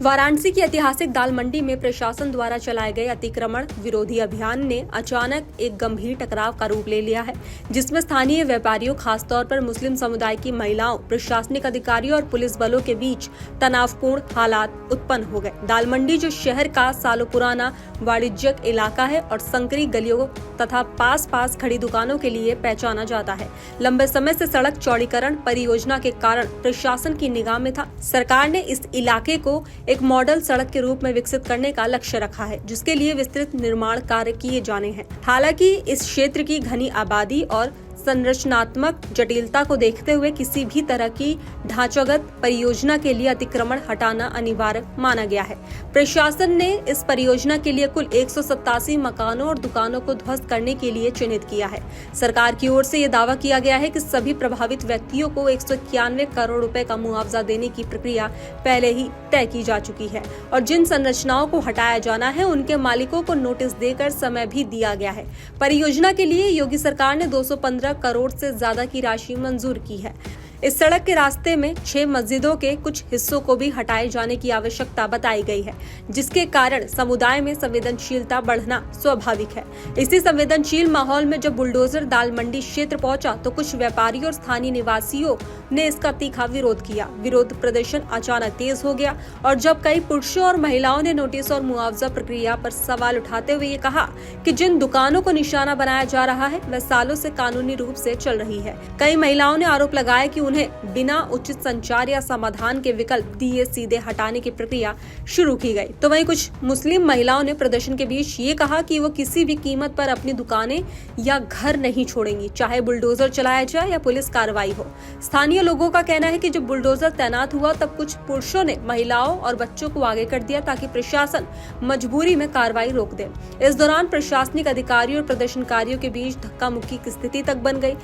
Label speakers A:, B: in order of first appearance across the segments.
A: वाराणसी की ऐतिहासिक दाल मंडी में प्रशासन द्वारा चलाए गए अतिक्रमण विरोधी अभियान ने अचानक एक गंभीर टकराव का रूप ले लिया है, जिसमें स्थानीय व्यापारियों, खासतौर पर मुस्लिम समुदाय की महिलाओं, प्रशासनिक अधिकारियों और पुलिस बलों के बीच तनावपूर्ण हालात उत्पन्न हो गए। दाल मंडी जो शहर का सालों पुराना वाणिज्यिक इलाका है और संकरी गलियों तथा पास खड़ी दुकानों के लिए पहचाना जाता है, लंबे समय से सड़क चौड़ीकरण परियोजना के कारण प्रशासन की निगाह में था। सरकार ने इस इलाके को एक मॉडल सड़क के रूप में विकसित करने का लक्ष्य रखा है, जिसके लिए विस्तृत निर्माण कार्य किए जाने हैं। हालांकि इस क्षेत्र की घनी आबादी और संरचनात्मक जटिलता को देखते हुए किसी भी तरह की ढांचागत परियोजना के लिए अतिक्रमण हटाना अनिवार्य माना गया है। प्रशासन ने इस परियोजना के लिए कुल 187 मकानों और दुकानों को ध्वस्त करने के लिए चिन्हित किया है। सरकार की ओर से यह दावा किया गया है कि सभी प्रभावित व्यक्तियों को 191 करोड़ रुपए का मुआवजा देने की प्रक्रिया पहले ही तय की जा चुकी है और जिन संरचनाओं को हटाया जाना है उनके मालिकों को नोटिस देकर समय भी दिया गया है। परियोजना के लिए योगी सरकार ने 215 करोड़ से ज्यादा की राशि मंजूर की है। इस सड़क के रास्ते में 6 मस्जिदों के कुछ हिस्सों को भी हटाए जाने की आवश्यकता बताई गई है, जिसके कारण समुदाय में संवेदनशीलता बढ़ना स्वाभाविक है। इसी संवेदनशील माहौल में जब बुलडोजर दाल मंडी क्षेत्र पहुंचा तो कुछ व्यापारियों और स्थानीय निवासियों ने इसका तीखा विरोध किया। विरोध प्रदर्शन अचानक तेज हो गया और जब कई पुरुषों और महिलाओं ने नोटिस और मुआवजा प्रक्रिया पर सवाल उठाते हुए ये कहा कि जिन दुकानों को निशाना बनाया जा रहा है वह सालों से कानूनी रूप से चल रही है। कई महिलाओं ने आरोप लगाया कि उन्हें बिना उचित संचार या समाधान के विकल्प दिए सीधे हटाने की प्रक्रिया शुरू की गई। तो वहीं कुछ मुस्लिम महिलाओं ने प्रदर्शन के बीच ये कहा कि वो किसी भी कीमत पर अपनी दुकानें या घर नहीं छोड़ेंगी, चाहे बुलडोजर चलाया जाए या पुलिस कार्रवाई हो। स्थानीय लोगों का कहना है कि जब बुलडोजर तैनात हुआ तब कुछ पुरुषों ने महिलाओं और बच्चों को आगे कर दिया ताकि प्रशासन मजबूरी में कार्रवाई रोक दे। इस दौरान प्रशासनिक अधिकारियों और प्रदर्शनकारियों के बीच धक्का मुक्की की स्थिति तक बन गई।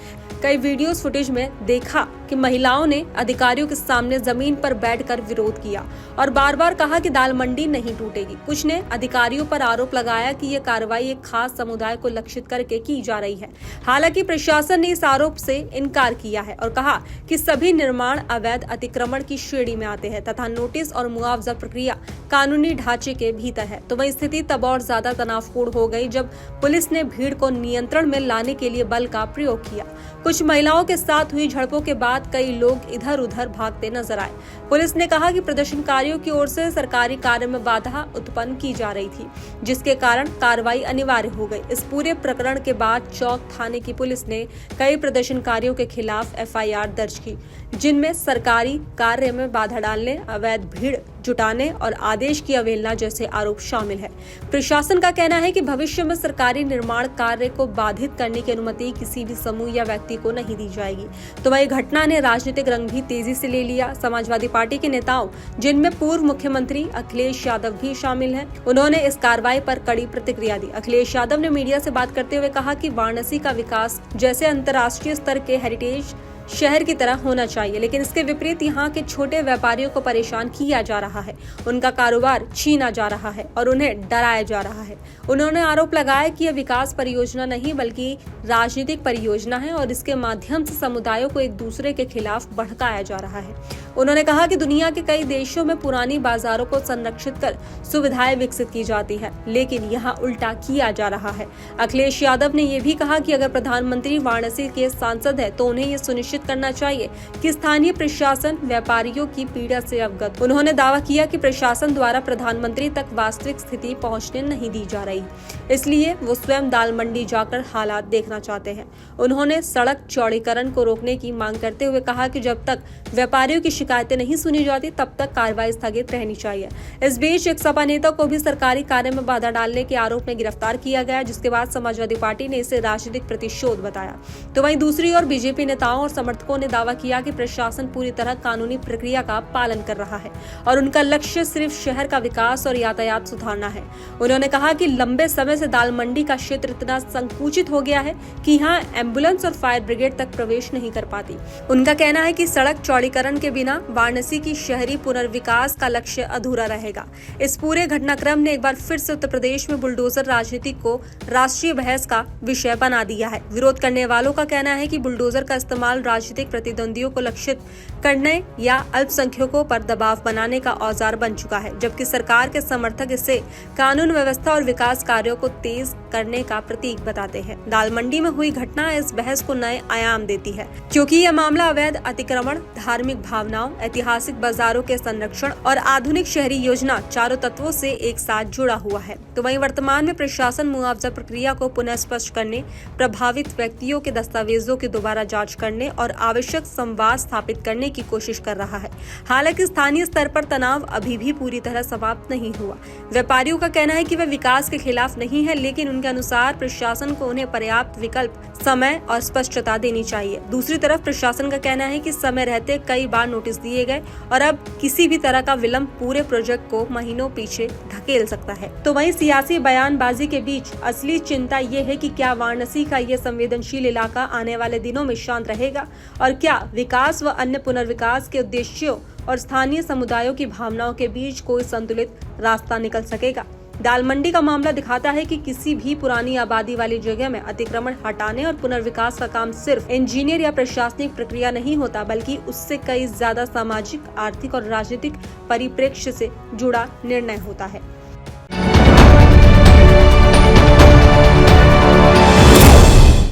A: कई वीडियो फुटेज में देखा कि महिलाओं ने अधिकारियों के सामने जमीन पर बैठकर विरोध किया और बार-बार कहा कि दाल मंडी नहीं टूटेगी। कुछ ने अधिकारियों पर आरोप लगाया कि यह कार्रवाई एक खास समुदाय को लक्षित करके की जा रही है। हालांकि प्रशासन ने इस आरोप से इनकार किया है और कहा कि सभी निर्माण अवैध अतिक्रमण की श्रेणी में आते हैं तथा नोटिस और मुआवजा प्रक्रिया कानूनी ढांचे के भीतर है। तो वही स्थिति तब और ज्यादा तनावपूर्ण हो गई जब पुलिस ने भीड़ को नियंत्रण में लाने के लिए बल का प्रयोग किया। कुछ महिलाओं के साथ हुई झड़पों के बाद कई लोग इधर उधर भागते नजर आए। पुलिस ने कहा कि प्रदर्शनकारियों की ओर से सरकारी कार्य में बाधा उत्पन्न की जा रही थी, जिसके कारण कार्रवाई अनिवार्य हो गई। इस पूरे प्रकरण के बाद चौक थाने की पुलिस ने कई प्रदर्शनकारियों के खिलाफ FIR दर्ज की, जिनमें सरकारी कार्य में बाधा डालने, अवैध भीड़ जुटाने और आदेश की अवहेलना जैसे आरोप शामिल है। प्रशासन का कहना है कि भविष्य में सरकारी निर्माण कार्य को बाधित करने की अनुमति किसी भी समूह या व्यक्ति को नहीं दी जाएगी। तो वही घटना ने राजनीतिक रंग भी तेजी से ले लिया। समाजवादी पार्टी के नेताओं, जिनमें पूर्व मुख्यमंत्री अखिलेश यादव भी शामिल हैं, उन्होंने इस कार्रवाई पर कड़ी प्रतिक्रिया दी। अखिलेश यादव ने मीडिया से बात करते हुए कहा कि वाराणसी का विकास जैसे अंतर्राष्ट्रीय स्तर के हेरिटेज शहर की तरह होना चाहिए, लेकिन इसके विपरीत यहाँ के छोटे व्यापारियों को परेशान किया जा रहा है, उनका कारोबार छीना जा रहा है और उन्हें डराया जा रहा है। उन्होंने आरोप लगाया कि यह विकास परियोजना नहीं बल्कि राजनीतिक परियोजना है और इसके माध्यम से समुदायों को एक दूसरे के खिलाफ भड़काया जा रहा है। उन्होंने कहा कि दुनिया के कई देशों में पुरानी बाजारों को संरक्षित कर सुविधाएं विकसित की जाती है, लेकिन यहाँ उल्टा किया जा रहा है। अखिलेश यादव ने यह भी कहा कि अगर प्रधानमंत्री वाराणसी के सांसद है तो उन्हें ये सुनिश्चित करना चाहिए कि स्थानीय प्रशासन व्यापारियों की पीड़ा से अवगत। उन्होंने दावा किया कि प्रशासन द्वारा प्रधानमंत्री तक वास्तविक स्थिति पहुंचने नहीं दी जा रही, इसलिए वो स्वयं दाल मंडी जाकर हालात देखना चाहते हैं। उन्होंने सड़क चौड़ीकरण को रोकने की मांग करते हुए कहा कि जब तक व्यापारियों की शिकायतें नहीं सुनी जाती तब तक कार्रवाई स्थगित रहनी चाहिए। इस बीच एक सपा नेता को भी सरकारी कार्य में बाधा डालने के आरोप में गिरफ्तार किया गया, जिसके बाद समाजवादी पार्टी ने इसे राजनीतिक प्रतिशोध बताया। तो वहीं दूसरी ओर बीजेपी नेताओं और समर्थकों ने दावा किया कि प्रशासन पूरी तरह कानूनी प्रक्रिया का पालन कर रहा है और उनका लक्ष्य सिर्फ शहर का विकास और यातायात सुधारना है। उन्होंने कहा कि लंबे समय से दाल मंडी का क्षेत्र इतना संकुचित हो गया है कि यहाँ एम्बुलेंस और फायर ब्रिगेड तक प्रवेश नहीं कर पाती। उनका कहना है कि सड़क चौड़ीकरण के बिना बिना वाराणसी की शहरी पुनर्विकास का लक्ष्य अधूरा रहेगा। इस पूरे घटनाक्रम ने एक बार फिर से उत्तर प्रदेश में बुलडोजर राजनीति को राष्ट्रीय बहस का विषय बना दिया है। विरोध करने वालों का कहना है कि बुलडोजर का इस्तेमाल राजनीतिक प्रतिद्वंदियों को लक्षित करने या अल्पसंख्यकों पर दबाव बनाने का औजार बन चुका है, जबकि सरकार के समर्थक इसे कानून व्यवस्था और विकास कार्यों को तेज करने का प्रतीक बताते हैं। दाल मंडी में हुई घटना इस बहस को नए आयाम देती है, क्योंकि यह मामला अवैध अतिक्रमण, धार्मिक भावनाओं, ऐतिहासिक बाजारों के संरक्षण और आधुनिक शहरी योजना चारों तत्वों से एक साथ जुड़ा हुआ है। तो वहीं वर्तमान में प्रशासन मुआवजा प्रक्रिया को पुनः स्पष्ट करने, प्रभावित व्यक्तियों के दस्तावेजों की दोबारा जांच करने और आवश्यक संवाद स्थापित करने की कोशिश कर रहा है। हालांकि स्थानीय स्तर पर तनाव अभी भी पूरी तरह समाप्त नहीं हुआ। व्यापारियों का कहना है कि वे विकास के खिलाफ नहीं है, लेकिन उनके अनुसार प्रशासन को उन्हें पर्याप्त विकल्प, समय और स्पष्टता देनी चाहिए। दूसरी तरफ प्रशासन का कहना है कि समय रहते कई बार नोटिस दिए गए और अब किसी भी तरह का विलंब पूरे प्रोजेक्ट को महीनों पीछे धकेल सकता है। तो वहीं सियासी बयानबाजी के बीच असली चिंता ये है कि क्या वाराणसी का ये संवेदनशील इलाका आने वाले दिनों में शांत रहेगा और क्या विकास व अन्य पुनर्विकास के उद्देश्यों और स्थानीय समुदायों की भावनाओं के बीच कोई संतुलित रास्ता निकल सकेगा। दाल मंडी का मामला दिखाता है कि किसी भी पुरानी आबादी वाली जगह में अतिक्रमण हटाने और पुनर्विकास का काम सिर्फ इंजीनियर या प्रशासनिक प्रक्रिया नहीं होता, बल्कि उससे कई ज्यादा सामाजिक, आर्थिक और राजनीतिक परिप्रेक्ष्य से जुड़ा निर्णय होता है।